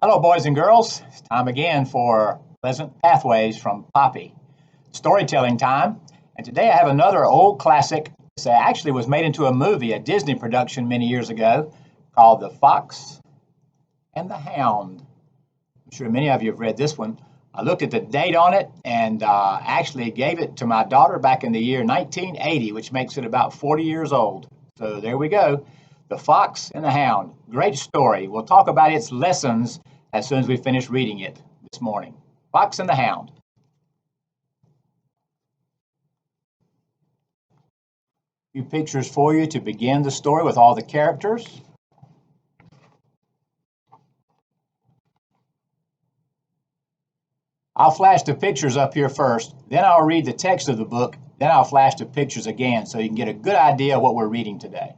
Hello, boys and girls. It's time again for Pleasant Pathways from Poppy. Storytelling time. And today I have another old classic. This actually was made into a movie, a Disney production many years ago, called The Fox and the Hound. I'm sure many of you have read this one. I looked at the date on it and actually gave it to my daughter back in the year 1980, which makes it about 40 years old. So there we go. The Fox and the Hound. Great story. We'll talk about its lessons as soon as we finish reading it this morning. Fox and the Hound. A few pictures for you to begin the story with all the characters. I'll flash the pictures up here first, then I'll read the text of the book, then I'll flash the pictures again so you can get a good idea of what we're reading today.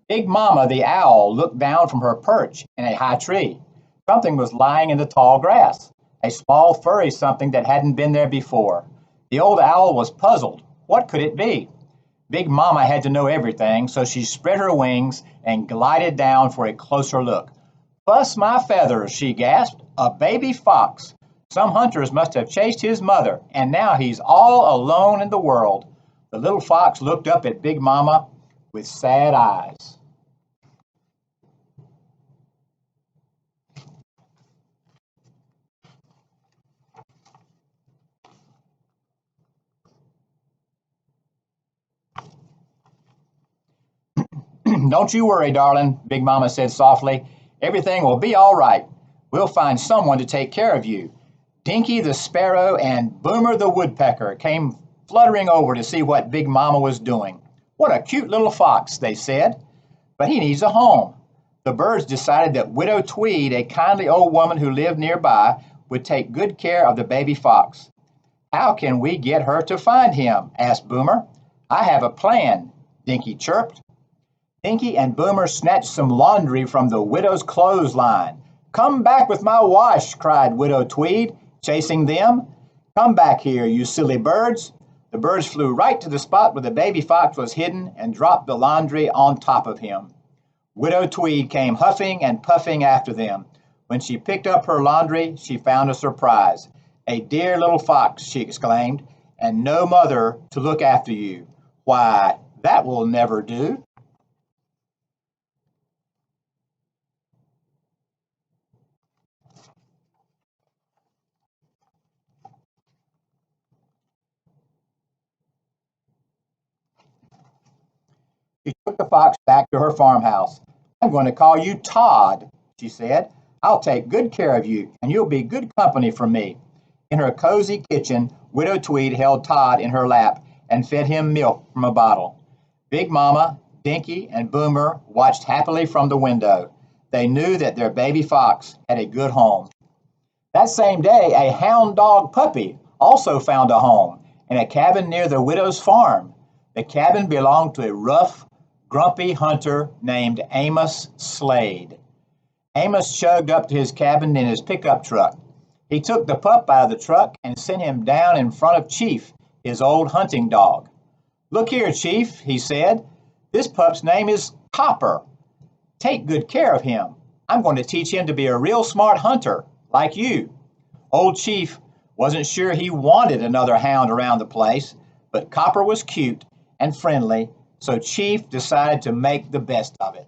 Big Mama the owl looked down from her perch in a high tree. Something was lying in the tall grass, a small furry something that hadn't been there before. The old owl was puzzled. What could it be? Big Mama had to know everything, so she spread her wings and glided down for a closer look. "Bust my feathers," she gasped, "a baby fox. Some hunters must have chased his mother, and now he's all alone in the world." The little fox looked up at Big Mama with sad eyes. "Don't you worry, darling," Big Mama said softly. "Everything will be all right. We'll find someone to take care of you." Dinky the sparrow and Boomer the woodpecker came fluttering over to see what Big Mama was doing. "What a cute little fox," they said. "But he needs a home." The birds decided that Widow Tweed, a kindly old woman who lived nearby, would take good care of the baby fox. "How can we get her to find him?" asked Boomer. "I have a plan," Dinky chirped. Dinky and Boomer snatched some laundry from the widow's clothesline. "Come back with my wash," cried Widow Tweed, chasing them. "Come back here, you silly birds." The birds flew right to the spot where the baby fox was hidden and dropped the laundry on top of him. Widow Tweed came huffing and puffing after them. When she picked up her laundry, she found a surprise. "A dear little fox," she exclaimed, "and no mother to look after you. Why, that will never do." She took the fox back to her farmhouse. "I'm going to call you Todd," she said. "I'll take good care of you, and you'll be good company for me." In her cozy kitchen, Widow Tweed held Todd in her lap and fed him milk from a bottle. Big Mama, Dinky, and Boomer watched happily from the window. They knew that their baby fox had a good home. That same day, a hound dog puppy also found a home in a cabin near the widow's farm. The cabin belonged to a rough, grumpy hunter named Amos Slade. Amos chugged up to his cabin in his pickup truck. He took the pup out of the truck and sent him down in front of Chief, his old hunting dog. "Look here, Chief," he said. "This pup's name is Copper. Take good care of him. I'm going to teach him to be a real smart hunter, like you." Old Chief wasn't sure he wanted another hound around the place, but Copper was cute and friendly, so Chief decided to make the best of it.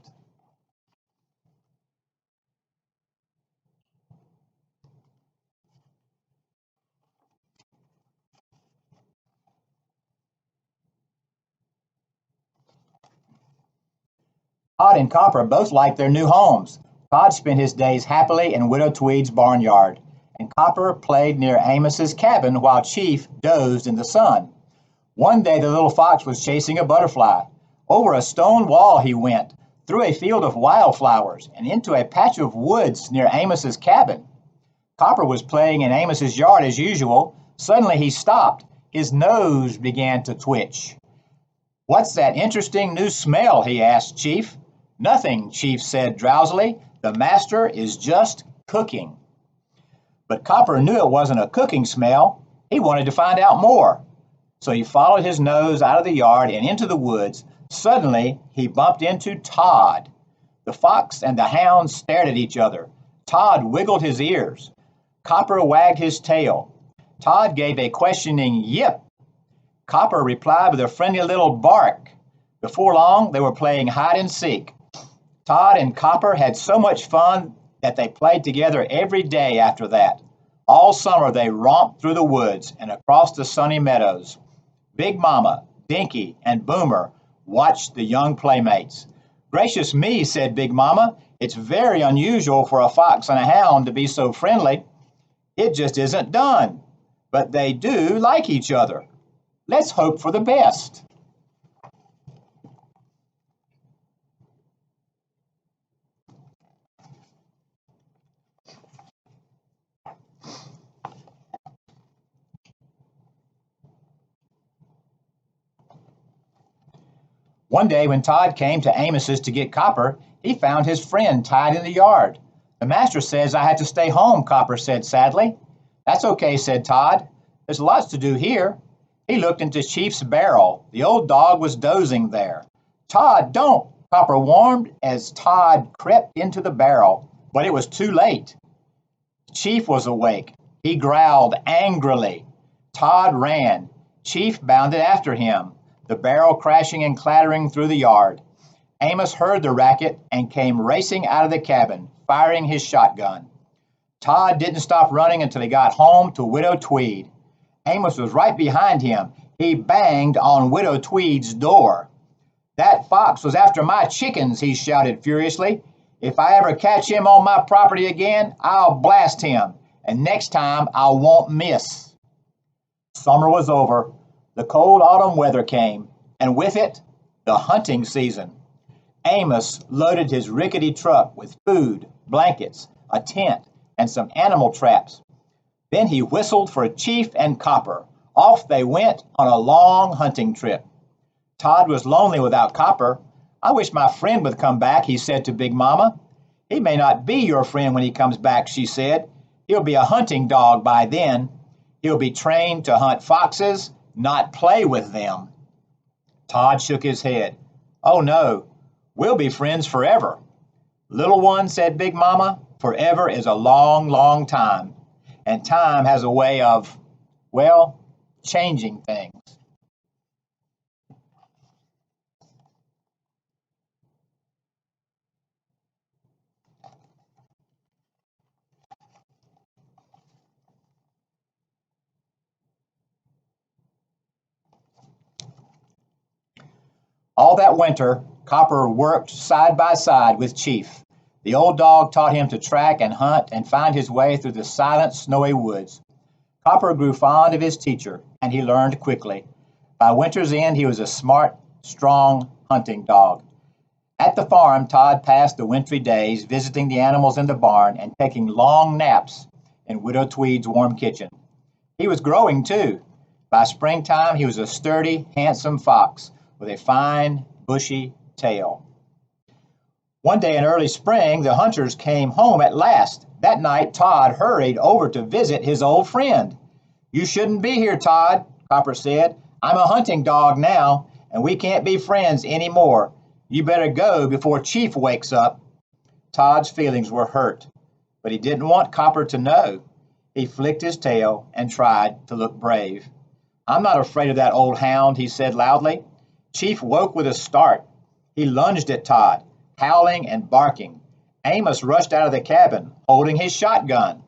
Todd and Copper both liked their new homes. Todd spent his days happily in Widow Tweed's barnyard, and Copper played near Amos's cabin while Chief dozed in the sun. One day the little fox was chasing a butterfly. Over a stone wall he went, through a field of wildflowers, and into a patch of woods near Amos's cabin. Copper was playing in Amos's yard as usual. Suddenly he stopped. His nose began to twitch. "What's that interesting new smell?" he asked Chief. "Nothing," Chief said drowsily. "The master is just cooking." But Copper knew it wasn't a cooking smell. He wanted to find out more. So he followed his nose out of the yard and into the woods. Suddenly, he bumped into Todd. The fox and the hound stared at each other. Todd wiggled his ears. Copper wagged his tail. Todd gave a questioning yip. Copper replied with a friendly little bark. Before long, they were playing hide and seek. Todd and Copper had so much fun that they played together every day after that. All summer they romped through the woods and across the sunny meadows. Big Mama, Dinky, and Boomer watched the young playmates. "Gracious me," said Big Mama, "it's very unusual for a fox and a hound to be so friendly. It just isn't done. But they do like each other. Let's hope for the best." One day when Todd came to Amos's to get Copper, he found his friend tied in the yard. "The master says I had to stay home," Copper said sadly. "That's okay," said Todd. "There's lots to do here." He looked into Chief's barrel. The old dog was dozing there. "Todd, don't!" Copper warned as Todd crept into the barrel, but it was too late. Chief was awake. He growled angrily. Todd ran. Chief bounded after him, the barrel crashing and clattering through the yard. Amos heard the racket and came racing out of the cabin, firing his shotgun. Todd didn't stop running until he got home to Widow Tweed. Amos was right behind him. He banged on Widow Tweed's door. "That fox was after my chickens," he shouted furiously. "If I ever catch him on my property again, I'll blast him, and next time I won't miss." Summer was over. The cold autumn weather came, and with it, the hunting season. Amos loaded his rickety truck with food, blankets, a tent, and some animal traps. Then he whistled for Chief and Copper. Off they went on a long hunting trip. Todd was lonely without Copper. "I wish my friend would come back," he said to Big Mama. "He may not be your friend when he comes back," she said. "He'll be a hunting dog by then. He'll be trained to hunt foxes, not play with them." Todd shook his head. "Oh no, we'll be friends forever." "Little one," said Big Mama, "forever is a long, long time. And time has a way of, well, changing things." All that winter, Copper worked side by side with Chief. The old dog taught him to track and hunt and find his way through the silent, snowy woods. Copper grew fond of his teacher, and he learned quickly. By winter's end, he was a smart, strong hunting dog. At the farm, Todd passed the wintry days visiting the animals in the barn and taking long naps in Widow Tweed's warm kitchen. He was growing, too. By springtime, he was a sturdy, handsome fox with a fine, bushy tail. One day in early spring, the hunters came home at last. That night, Todd hurried over to visit his old friend. "You shouldn't be here, Todd," Copper said. "I'm a hunting dog now, and we can't be friends any more. You better go before Chief wakes up." Todd's feelings were hurt, but he didn't want Copper to know. He flicked his tail and tried to look brave. "I'm not afraid of that old hound," he said loudly. Chief woke with a start. He lunged at Todd, howling and barking. Amos rushed out of the cabin, holding his shotgun.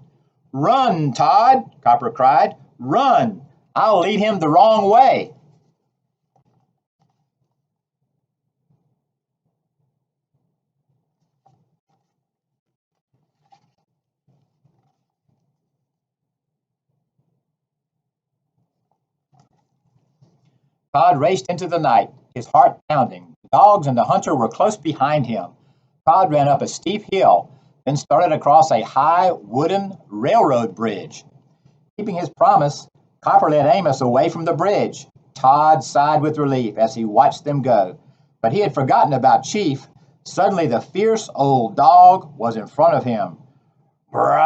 "Run, Todd," Copper cried. "Run! I'll lead him the wrong way." Todd raced into the night, his heart pounding. The dogs and the hunter were close behind him. Todd ran up a steep hill, then started across a high wooden railroad bridge. Keeping his promise, Copper led Amos away from the bridge. Todd sighed with relief as he watched them go, but he had forgotten about Chief. Suddenly, the fierce old dog was in front of him. "Roar!"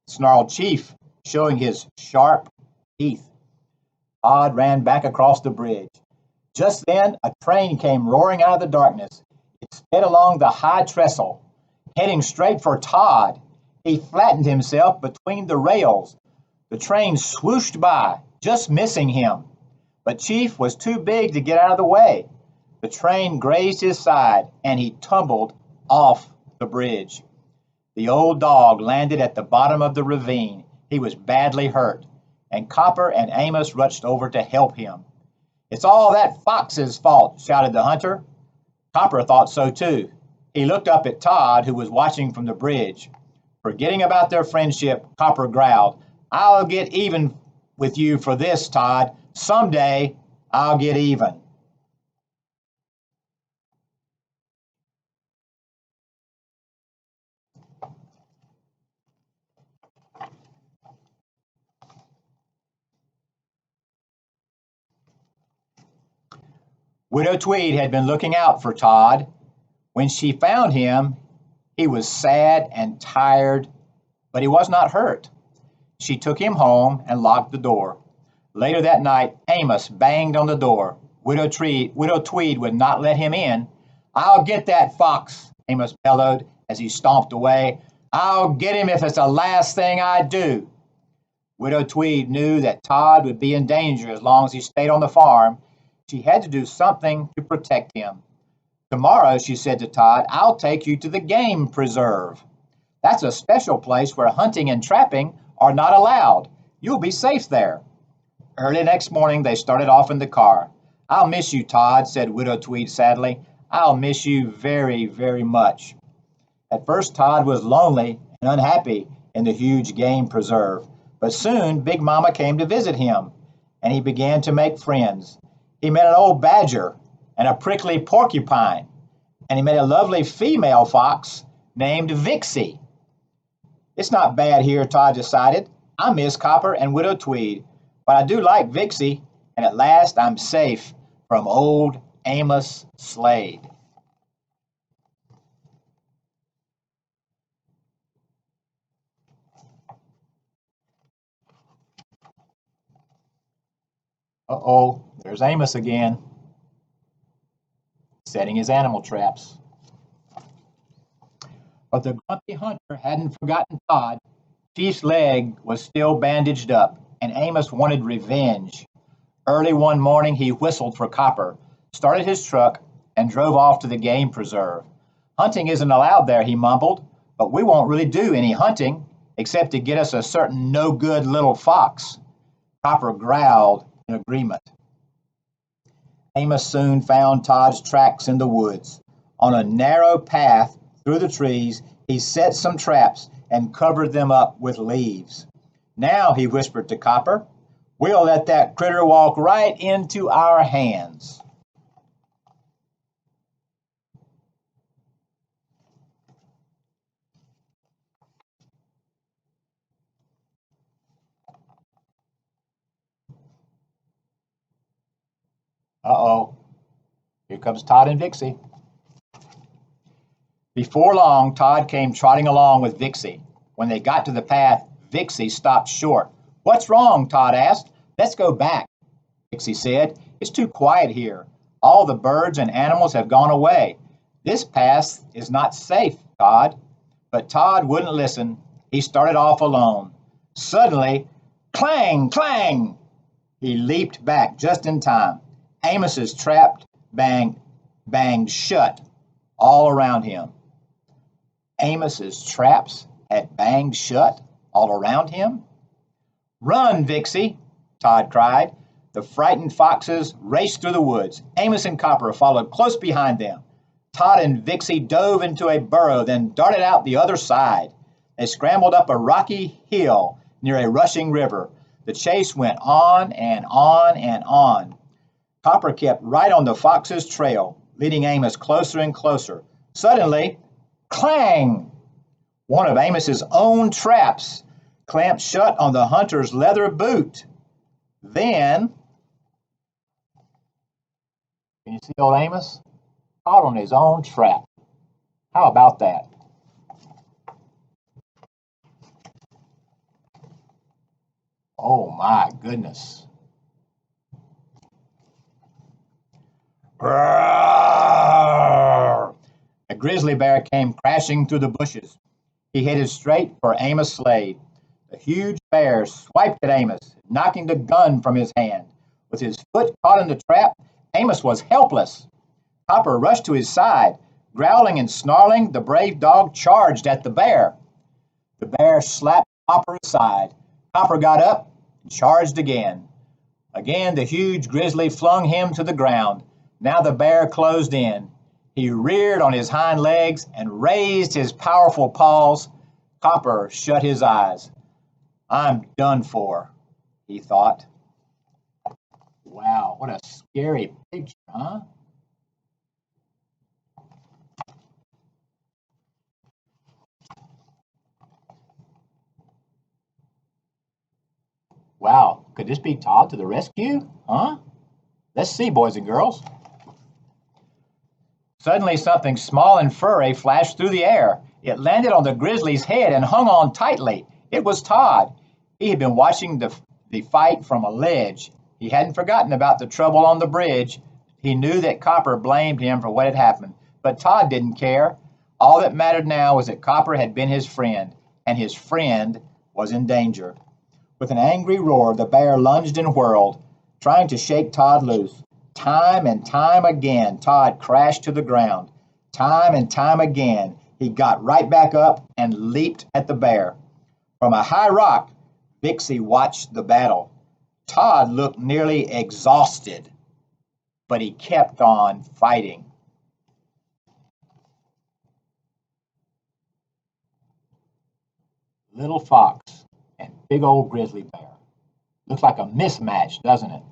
snarled Chief, showing his sharp teeth. Todd ran back across the bridge. Just then, a train came roaring out of the darkness. It sped along the high trestle, heading straight for Todd. He flattened himself between the rails. The train swooshed by, just missing him. But Chief was too big to get out of the way. The train grazed his side, and he tumbled off the bridge. The old dog landed at the bottom of the ravine. He was badly hurt, and Copper and Amos rushed over to help him. "It's all that fox's fault," shouted the hunter. Copper thought so too. He looked up at Todd, who was watching from the bridge. Forgetting about their friendship, Copper growled, "I'll get even with you for this, Todd. Someday I'll get even." Widow Tweed had been looking out for Todd. When she found him, he was sad and tired, but he was not hurt. She took him home and locked the door. Later that night, Amos banged on the door. Widow Tweed would not let him in. "I'll get that fox," Amos bellowed as he stomped away. "I'll get him if it's the last thing I do." Widow Tweed knew that Todd would be in danger as long as he stayed on the farm. She had to do something to protect him. "Tomorrow," she said to Todd, "I'll take you to the game preserve. That's a special place where hunting and trapping are not allowed. You'll be safe there." Early next morning, they started off in the car. "I'll miss you, Todd," said Widow Tweed sadly. "I'll miss you very, very much." At first, Todd was lonely and unhappy in the huge game preserve, but soon Big Mama came to visit him, and he began to make friends. He met an old badger and a prickly porcupine, and he met a lovely female fox named Vixie. "It's not bad here," Todd decided. "I miss Copper and Widow Tweed, but I do like Vixie, and at last I'm safe from old Amos Slade." Uh-oh, there's Amos again, setting his animal traps. But the grumpy hunter hadn't forgotten Todd. Chief's leg was still bandaged up, and Amos wanted revenge. Early one morning, he whistled for Copper, started his truck, and drove off to the game preserve. "Hunting isn't allowed there," he mumbled, "but we won't really do any hunting, except to get us a certain no-good little fox." Copper growled in agreement. Amos soon found Todd's tracks in the woods. On a narrow path through the trees, he set some traps and covered them up with leaves. "Now," he whispered to Copper, "we'll let that critter walk right into our hands." Uh-oh, here comes Todd and Vixie. Before long, Todd came trotting along with Vixie. When they got to the path, Vixie stopped short. "What's wrong?" Todd asked. "Let's go back," Vixie said. "It's too quiet here. All the birds and animals have gone away. This path is not safe, Todd." But Todd wouldn't listen. He started off alone. Suddenly, clang, clang! He leaped back just in time. Amos's trap banged shut all around him. Amos's traps had banged shut all around him? "Run, Vixie!" Todd cried. The frightened foxes raced through the woods. Amos and Copper followed close behind them. Todd and Vixie dove into a burrow, then darted out the other side. They scrambled up a rocky hill near a rushing river. The chase went on and on and on. Copper kept right on the fox's trail, leading Amos closer and closer. Suddenly, clang! One of Amos's own traps clamped shut on the hunter's leather boot. Then, can you see old Amos? Caught on his own trap. How about that? Oh my goodness. Grrrr! The grizzly bear came crashing through the bushes. He headed straight for Amos Slade. The huge bear swiped at Amos, knocking the gun from his hand. With his foot caught in the trap, Amos was helpless. Copper rushed to his side. Growling and snarling, the brave dog charged at the bear. The bear slapped Copper aside. Copper got up and charged again. Again, the huge grizzly flung him to the ground. Now the bear closed in. He reared on his hind legs and raised his powerful paws. Copper shut his eyes. I'm done for, he thought. Wow, what a scary picture, huh? Wow, could this be Todd to the rescue? Huh? Let's see, boys and girls. Suddenly, something small and furry flashed through the air. It landed on the grizzly's head and hung on tightly. It was Todd. He had been watching the fight from a ledge. He hadn't forgotten about the trouble on the bridge. He knew that Copper blamed him for what had happened, but Todd didn't care. All that mattered now was that Copper had been his friend, and his friend was in danger. With an angry roar, the bear lunged and whirled, trying to shake Todd loose. Time and time again, Todd crashed to the ground. Time and time again, he got right back up and leaped at the bear. From a high rock, Vixie watched the battle. Todd looked nearly exhausted, but he kept on fighting. Little fox and big old grizzly bear. Looks like a mismatch, doesn't it?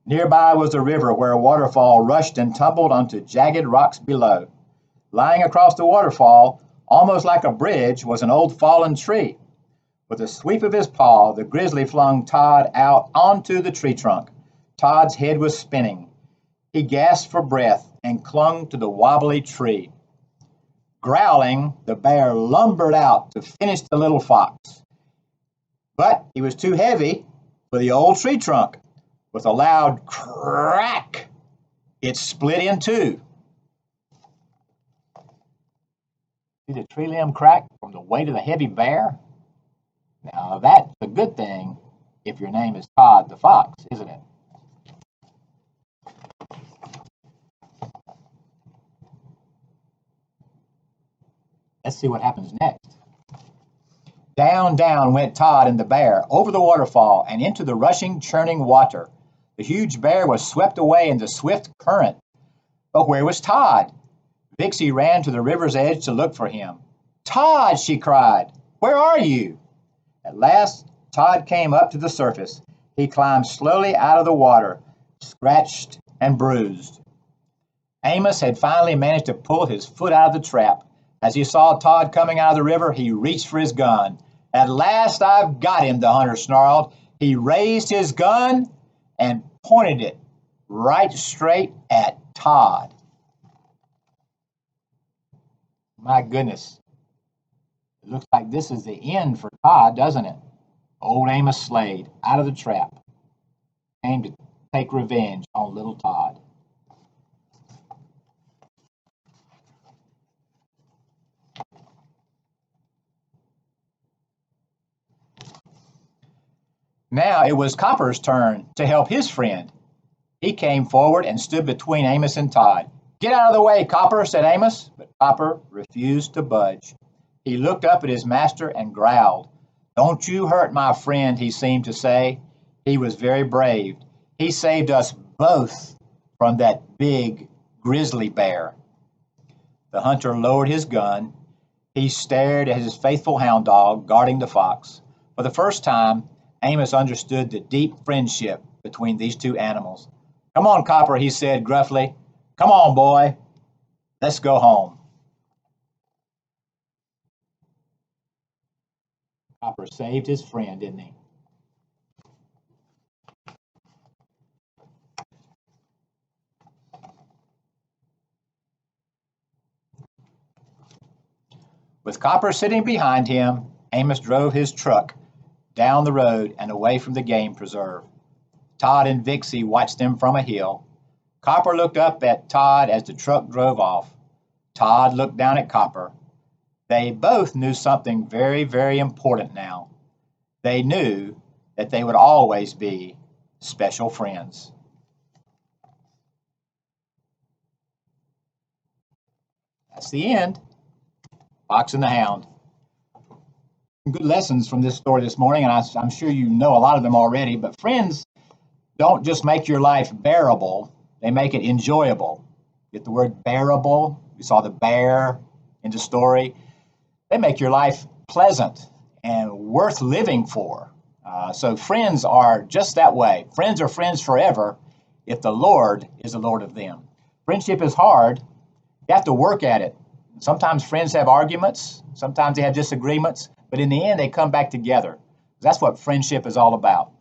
Nearby was a river where a waterfall rushed and tumbled onto jagged rocks below. Lying across the waterfall, almost like a bridge, was an old fallen tree. With a sweep of his paw, the grizzly flung Todd out onto the tree trunk. Todd's head was spinning. He gasped for breath and clung to the wobbly tree. Growling, the bear lumbered out to finish the little fox. But he was too heavy for the old tree trunk. With a loud crack, it split in two. See the tree limb crack from the weight of the heavy bear? Now that's a good thing if your name is Todd the Fox, isn't it? Let's see what happens next. Down, down went Todd and the bear, over the waterfall and into the rushing, churning water. The huge bear was swept away in the swift current. But where was Todd? Vixie ran to the river's edge to look for him. Todd, she cried, where are you? At last, Todd came up to the surface. He climbed slowly out of the water, scratched and bruised. Amos had finally managed to pull his foot out of the trap. As he saw Todd coming out of the river, he reached for his gun. At last I've got him, the hunter snarled. He raised his gun and pointed it right straight at Todd. My goodness. It looks like this is the end for Todd, doesn't it? Old Amos Slade, out of the trap, came to take revenge on little Todd. Now it was Copper's turn to help his friend. He came forward and stood between Amos and Todd. Get out of the way, Copper, said Amos, but Copper refused to budge. He looked up at his master and growled. Don't you hurt my friend, he seemed to say. He was very brave. He saved us both from that big grizzly bear. The hunter lowered his gun. He stared at his faithful hound dog guarding the fox. For the first time, Amos understood the deep friendship between these two animals. Come on, Copper, he said gruffly. Come on, boy. Let's go home. Copper saved his friend, didn't he? With Copper sitting behind him, Amos drove his truck down the road and away from the game preserve. Todd and Vixie watched them from a hill. Copper looked up at Todd as the truck drove off. Todd looked down at Copper. They both knew something very, very important now. They knew that they would always be special friends. That's the end. Fox and the Hound. Good lessons from this story this morning, and I'm sure you know a lot of them already, but friends don't just make your life bearable, they make it enjoyable. Get the word bearable? We saw the bear in the story. They make your life pleasant and worth living for. So friends are just that way. Friends are friends forever if the Lord is the Lord of them. Friendship is hard. You have to work at it. Sometimes friends have arguments. Sometimes they have disagreements. But in the end, they come back together. That's what friendship is all about.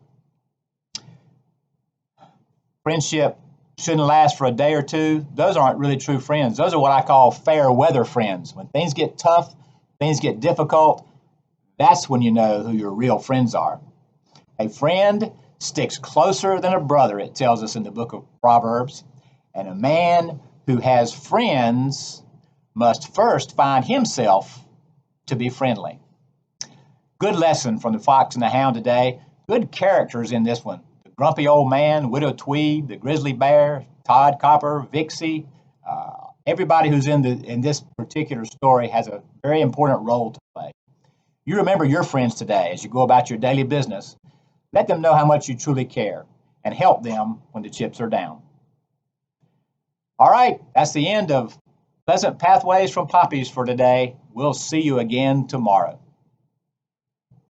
Friendship shouldn't last for a day or two. Those aren't really true friends. Those are what I call fair weather friends. When things get tough, things get difficult, that's when you know who your real friends are. A friend sticks closer than a brother, it tells us in the book of Proverbs. And a man who has friends must first find himself to be friendly. Good lesson from the Fox and the Hound today. Good characters in this one. The grumpy old man, Widow Tweed, the grizzly bear, Todd, Copper, Vixie. Everybody who's in this particular story has a very important role to play. You remember your friends today as you go about your daily business. Let them know how much you truly care and help them when the chips are down. All right, that's the end of Pleasant Pathways from Poppies for today. We'll see you again tomorrow.